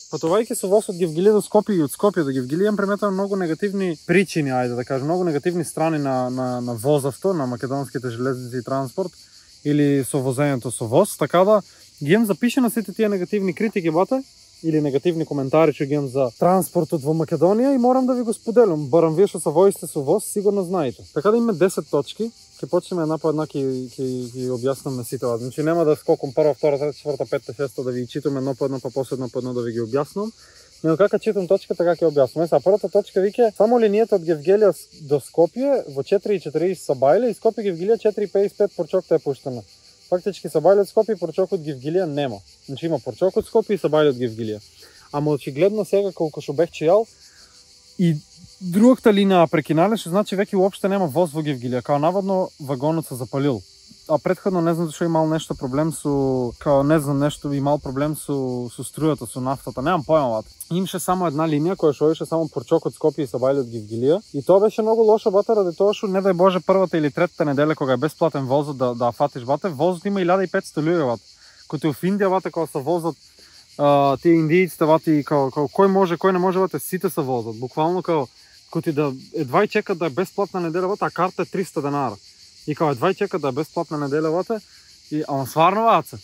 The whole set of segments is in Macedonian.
Пътувайки со воз од Гевгелија до Скопје и од Скопје до Гевгелија, приметувам многу негативни причини, ајде да кажем, многу негативни страни на возавто, на македонските железници и транспорт или со возењето со воз, така да ги имам запишено сите тие негативни критики, бате, или негативни коментари што ги имам за транспортот во Македонија и морам да ви го споделам. Барам вие што се возите со воз, сигурно знаете. Така да имаме 10 точки. Ќе почнеме една по една ќе објаснаме сите. Значи нема да скокам прва, втора, трета, четврта, петта, шеста да ви читам едно по едно, па после едно по едно да ви ги објаснам. Но како читам точка, така ќе објаснам. Сега првата точка виќе само линијата од Гевгелија до Скопје во 4:40 са бајле и Скопје Гевгелија 4:55 порчокта е пуштена. Фактички са бајле од Скопје и порчок од Гевгелија нема. Значи има порчок од Скопје и са бајле од Гевгелија. Ама очигледно сега колку што бех чејал и другата линија прекинале, што значи веќе уопште нема воз во Гевгелија, као наводно вагонот се запалил. А претходно не знам зашто имал нешто проблем со, као не знам нешто имал проблем со струјата, со нафтата, немам појма. Имаше само една линија која што одеше само порчок од Скопје и са бајле од Гевгелија и тоа беше многу лошо, бате, ради тоа што не дај Боже првата или третата неделя кога е бесплатен возот да фатиш, бате, возот има 1500 луѓе, бате. Кој во Индија, бате, кога се возат тие индијците, бате, као кој може, кој не може, бате, сите се возат. Буквално као кој да едва чекат да е бесплатна неделя, бате, а карта е 300 денара. И као едва чекат да е бесплатна неделя, бате, и ама сварно, бате.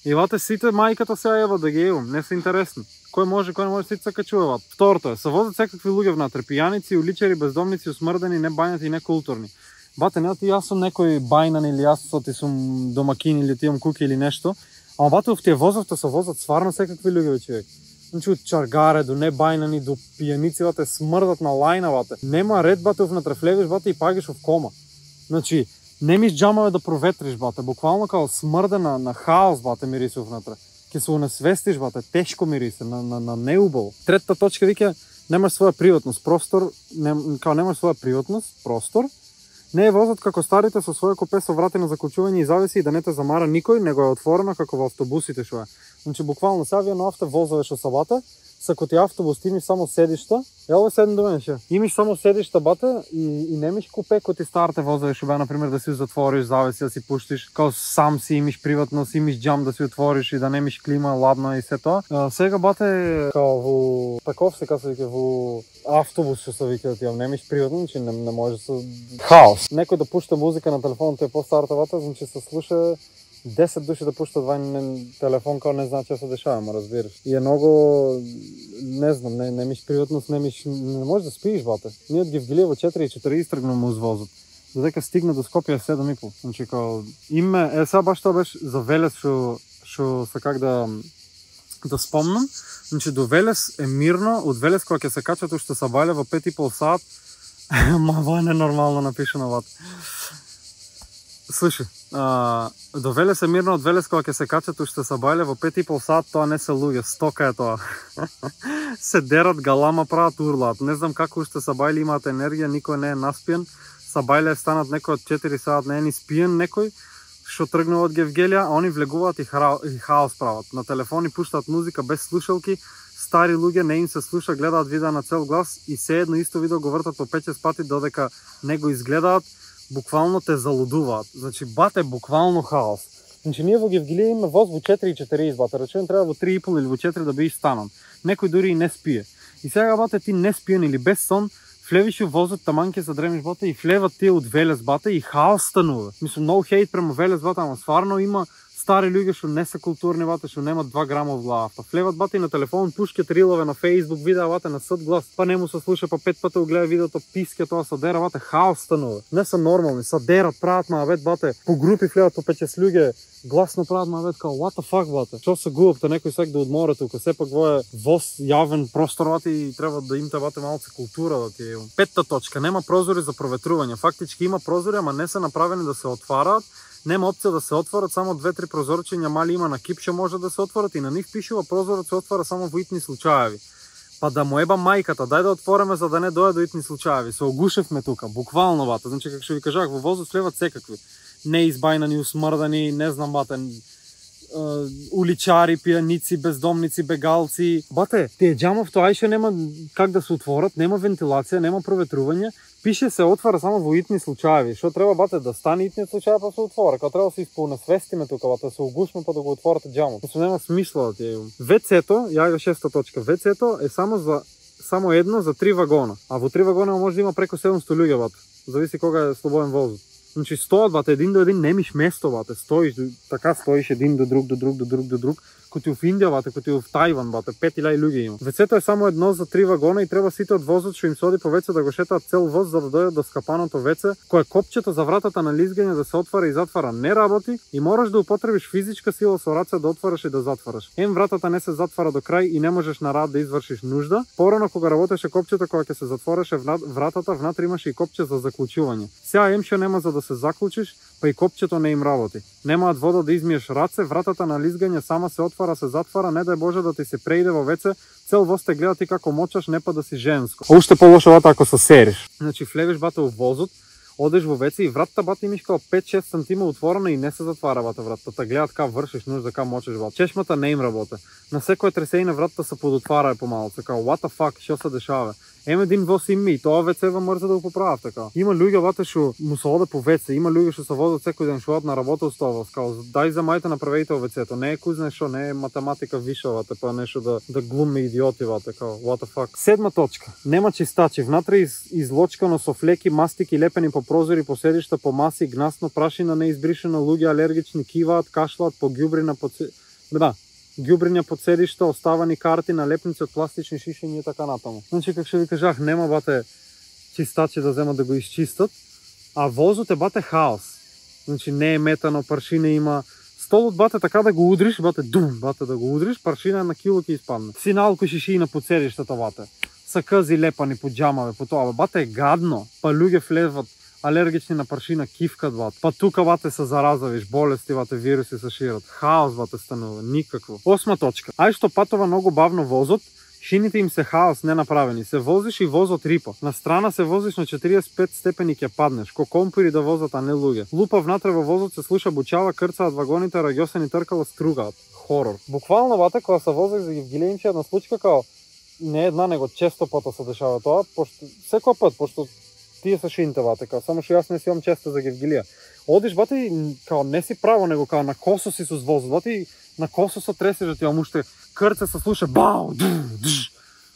И бате сите мајката се ева да ги евам, не се интересни. Кој може, кој не може, сите се качуваат. Второто е, се возат секакви луѓе внатре, пијаници, уличари, бездомници, усмрдени, не бајнати и не културни. Бате, не ти јас сум некој бајнан или јас ти сум домакин или ти имам куки или нешто. Ама бате, в тие возовте се возат сварно секакви луѓе, човек. Значи од чаргаре до небајнани до пијаници, бате, смрдат на лајна, бате. Нема ред, бате, внатре влегаш, бате, и пагиш в кома. Значи, немиш джамаве да проветриш, бате, буквално као смрде на хаос, бате, мирисе внатре. Ке се унесвестиш, бате, тешко мирисе, на неубаво. Третата точка вика, немаш своја приватност, простор, немаш своја приватност, простор. Не е возот како старите со своје купе со врати на заколчување и завеси и да не те замара никој, него е отворена како во автобусите што е. Значи буквално сега вие на авто возове што са, бате, са коти автобус, ти имиш само седишта. Ело седен до мене ше. Имиш само седишта, бате, и немиш купе коти старите возове што бе, например, да си затвориш завеси, да си пуштиш, као сам си имиш приватност, имиш джам да си отвориш и да немиш клима, ладно и се тоа. Сега, бате, као во таков се каса вика во автобус што се вика да ти немиш приватност, значи не може се хаос. Некој да пушта музика на телефонот е по-старата, бате, значи се слуша 10 души да пуштат вајн телефон, као не знаат што се дешава, ма разбираш. И е многу, не знам, немиш приватност, не можеш да спиеш, бате. Ние од Гевгелија во 4:40 тргнаме узвозот. Додека стигна до Скопје 7:30. Значи као име, сега баш тоа беше за Велес што се как да спомнам. Значи до Велес е мирно, од Велес кога ќе се качат уште са бајле во 5,5 сат. Ма во е ненормално напишано, бате. Слушай, до Велес е мирно, од Велес кога ќе се качат уште са бајле во 5,5 сат, тоа не се луѓе, стока е тоа. Се дерат, галама прават, урлаат. Не знам како уште са бајле имаат енергија, никој не е наспиен. Са бајле станат некој од 4 сат, не е ни спиен некој, што тргнува од Гевгелија, а они влегуваат и хаос прават. На телефони пуштаат музика без слушалки, стари луѓе не им се слуша, гледаат видеа на цел глас и се едно исто видео го вртат по 5-6 пати додека не го изгледаат. Буквално те залудуваат. Значи, бате, буквално хаос. Значи, ние во Гевгелија имаме воз во 4:40, бате, речем треба во 3:30 или во 4 да би станан. Некој дури и не спие. И сега, бате, ти не спиен или без сон, влевиш во возот, таман ќе задремиш, бате, и влеват тие од Велес, бате, и хаос станува. Мислам, no hate према Велес, бате, ама стварно има стари луѓе што не се културни, бате, што немат 2 грама од главата. Влеват, бате, и на телефон, пушкат рилове на Facebook, видеа, бате, на сад глас, па не му се слуша, па 5 пати гледа видеото, писке тоа се дера, бате, хаос станува. Не се нормални, се дерат, прават мавет, бате, по групи влеват по 5-6 луѓе, гласно прават мавет, као what the fuck, бате. Што се губавте, некој сек да одмора тука, сепак во е воз јавен простор, бате, и треба да имате, бате, малце култура да ти е. Петта точка, нема прозори за проветрување. Фактички има прозори, ама не се направени да се отвараат. Нема опција да се отворат, само 2-3 прозорчиња мали има на кипче може да се отворат и на нив пишува прозорот се отвара само во итни случаеви. Па да му еба мајката, дај да отвориме за да не дое до итни случаеви. Се огушевме тука, буквално, бате. Значи како што ви кажах, во возот влеват секакви. Неизбајнани, усмрдани, не знам, бате, уличари, пијаници, бездомници, бегалци. Бате, тие џамавто ајше нема как да се отворат, нема вентилација, нема проветрување. Пише се отвара само во итни случаеви. Што треба, бате, да стане итниот случај па се отвора. Кога треба да се исполнесвестиме тука, бате, се угушме па да го отворите џамот. Мислам, нема смисла да ти. WC-то, ја го 6-та точка. WC-то е само едно за 3 вагона. А во 3 вагона може да има преку 700 луѓе, бате. Зависи кога е слободен возот. Значи стоат, бате, един до един, немиш место, бате. Стоиш един до друг. Коти в Индија, бате, коти в Тајван, бате, 5000 луѓе има. WC-то е само едно за 3 вагона и треба сите од возот што им се оди по WC да го шетаат цел воз за да дојдат до скапаното WC, кое копчето за вратата на лизгање да се отвара и затвара не работи и мораш да употребиш физичка сила со раце да отвараш и да затвараш. Вратата не се затвара до крај и не можеш на рад да извршиш нужда. Порано кога работеше копчето, кога ќе се затвореше вратата, внатре имаше и копче за заклучување. Сега што нема за да се заклучиш, па и копчето не им работи. Немаат вода да измиеш раце, вратата на лизгање сама се отвара, се затвара, не дај Боже да ти се преиде во WC, цел воз те гледа ти како мочаш, не па да си женско. Уште полошо вата ако се сериш. Значи влегаш, бате, во возот, одеш во WC и вратата, бате, имаш као 5-6 сантима отворена и не се затвара, бате, вратата. Та гледат ка вршиш нужда, ка мочеш, бате. Чешмата не им работи. На секој тресење вратата се подотвара по малце, као what the fuck, што се дешава? Един воз има и тоа WC мрзе да го поправат така. Има луѓе, бате, што му се оде по WC, има луѓе што се возат секој ден, што одат на работа со тоа, као дај за мајте направете во WC-то, не е кузне што, не е математика вишавате, па нешто да глуме идиоти, бате, као what the fuck. 7 точка. Нема чистачи, внатре излочкано со флеки, мастики лепени по прозори, по седишта, по маси, гнасно, прашина неизбришена, луѓе алергични киваат, кашлаат по ѓубрина ѓубриња под седишта, оставани карти, налепници од пластични шишења и така натаму. Значи, како што ви кажах, нема, бате, чистачи да земат да го изчистат, а возот е, бате, хаос. Значи, не е метано, паршина има. Столот, бате, така да го удриш, бате, бате, да го удриш, паршина на кило ќе испадне. Синалко шишина под седиштата, бате. Сакази лепани по џамаве, по тоа, бате, е гадно, па луѓе влезват алергични на паршина, кифкат, бате. Па тука, бате, се заразавиш, болести, бате, вируси се шират. Хаос, бате, станува, никакво. 8 точка. Ај што патува многу бавно возот, шините им се хаос, не направени. Се возиш и возот рипа. На страна се возиш на 45 степени ќе паднеш. Ко компири да возат, а не луѓе. Лупа внатре во возот се слуша бучава, крцаат вагоните, раѓосени тркала стругаат. Хорор. Буквално, бате, кога се возиш за Евгилијинче, една случка као не една, него често пата се дешава тоа, пошто секој пат, пошто тие се шините, бате, као само што јас не си имам често за Евгилија. Одиш, бате, и као не си право, него као на косо си со возот, бате, и на косо се тресеш, да ти имам уште крце се слуша, бау,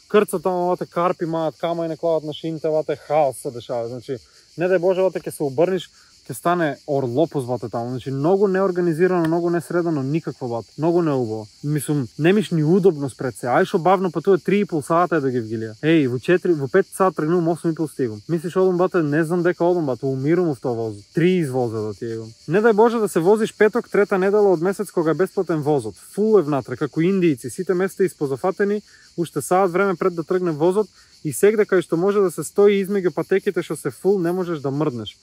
крца тамо, бате, карпи маат, кама и не клават на шините, бате, хаос се дешава. Значи, не дај Боже, бате, ќе се обрниш, ќе стане орлопус, бате, таму. Значи, многу неорганизирано, многу несредано, никакво, бате. Многу неубаво. Мислам, немиш ни удобно спред се. Ај шо бавно патува 3,5 сата е да ги Евгилија. Еј, во 5 сат тргнувам, 8,5 стигам. Мислиш одам, бате, не знам дека одам, бате, умирам в тоа возот. 3 извоза да ти егам. Не дај Боже да се возиш петок, трета недела од месец кога е бесплатен возот. Фул е внатре, како индијци, сите места испозафатени, уште саат време пред да тргне возот и сегде кај што може да се стои измеѓу патеките што се фул, не можеш да мрднеш.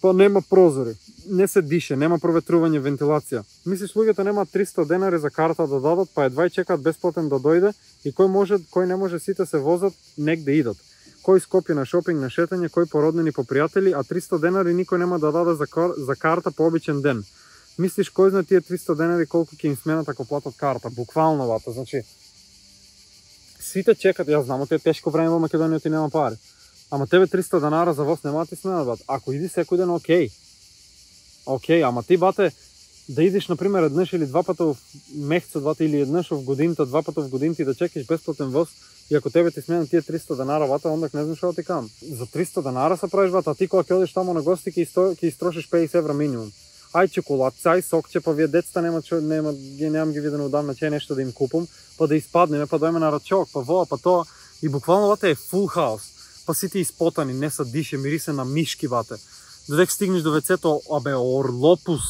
Па нема прозори, не се дише, нема проветрување, вентилација. Мислиш луѓето немаат 300 денари за карта да дадат, па едва и чекаат бесплатен да дојде и кој не може, сите се возат негде идат. Кој скопи на шопинг, на шетање, кој породнени по пријатели, а 300 денари никој нема да даде за карта по обичен ден. Мислиш кој знае тие 300 денари колку ќе им сменат ако платат карта, буквално, бате, значи сите чекат, јас знам, тоа е тешко време во Македонија, ти нема пари. Ама тебе 300 денара за воз нема ти сменат, бате. Ако иди секој ден, окей. Окей, ама ти, бате, да идиш, например, еднаш или два пата в месецот, бате, или еднаш в годината, два пата в годината и да чекаш бесплатен воз, и ако тебе ти сменат тие 300 денара, бате, онда не знам што ти кажам. За 300 денара се правиш, бате, а ти кога ќе одиш таму на гости, ќе истрошиш 50 евра минимум. Ај чоколадце, ај сокче, па вие децата немам ги видено одамна, че нешто да им купам, па да испаднеме, па дојме на рачок, па воа, па тоа. И буквално, бате, е фул хаос. Па сите испотани, не се дише, мирисе на мишки, бате. Додек стигнеш до WC-то, абе, орлопус.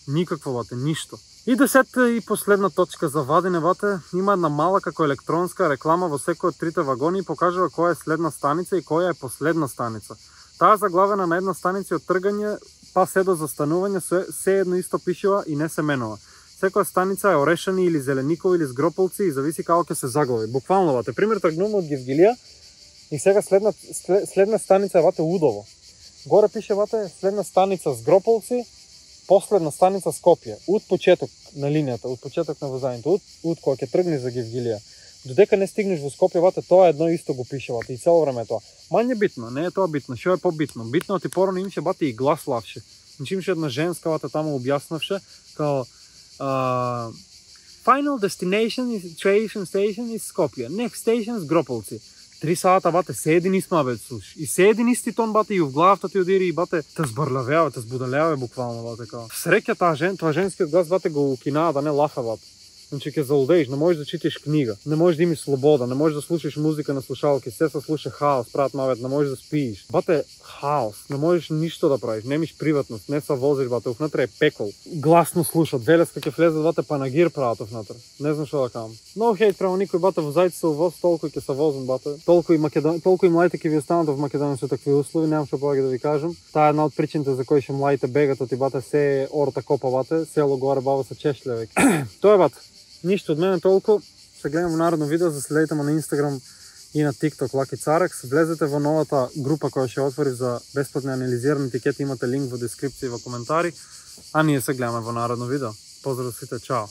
Никакво, бате, ништо. И 10-та и последна точка за вадене, бате, има една мала како електронска реклама во секој од трите вагони и покажува која е следна станица и која е последна станица. Таа заглавена на една станица од тргање, па се до застанување, се едно исто пишува и не се менува. Секоја станица е Орешани или Зелениково или Сгрополци и зависи како ќе се заглави. Буквално, бате, пример тргнувам од Евгилија и сега следна станица е, бате, Удово. Горе пише, бате, следна станица Сгрополци, последна станица Скопје, од почеток на линијата, од почеток на возењето, од кога ќе тргнеш за Гевгилија, додека не стигнеш во Скопје, бате, тоа едно исто го пише, бате, и цело време тоа. Мање битно, не е тоа битно, што е побитно? Битно ти порано имаше, бате, и глас лавше. Значи имаше една женска, бате, таму објаснавше, као Final destination is train station is Skopje. Next station is Грополци. 3 сата, бате, се един ист мабет, слуш. И се един исти тон, бате, и в главата ти одири, и бате, те збрляве, те збудаляве буквално, бате, као. Среќа тоа женскиот глас, бате, го укинаа да не лафа, бате. Значи ќе заудееш, не можеш да читаш книга, не можеш да имаш слобода, не можеш да слушаш музика на слушалки, се се слуша хаос, прават мавет, не можеш да спиеш. Бате, хаос, не можеш ништо да правиш, немиш приватност, не се возиш, бате, внатре е пекол. Гласно слушат, велеска ќе влезат, бате, панагир прават внатре. Не знам што да кажам. No hate према никој, бате, возајте се воз, толку ќе се возам, бате. Толку и млаите ќе ви останат во Македонија со такви услови, немам што повеќе да ви кажам. Таа е една од причините за кои што млаите бегат, оти бате се орта копа, бате, село горе баба се чешле веќе. Тоа е, бате. Ништо од мене толку. Се гледам во народно видео, заследете ме на Instagram и на TikTok Lucky Carex. Влезете во новата група која ќе отвори за бесплатни анализирани етикети, имате линк во дескрипција и во коментари. А ние се гледаме во народно видео. Поздрав сите, чао!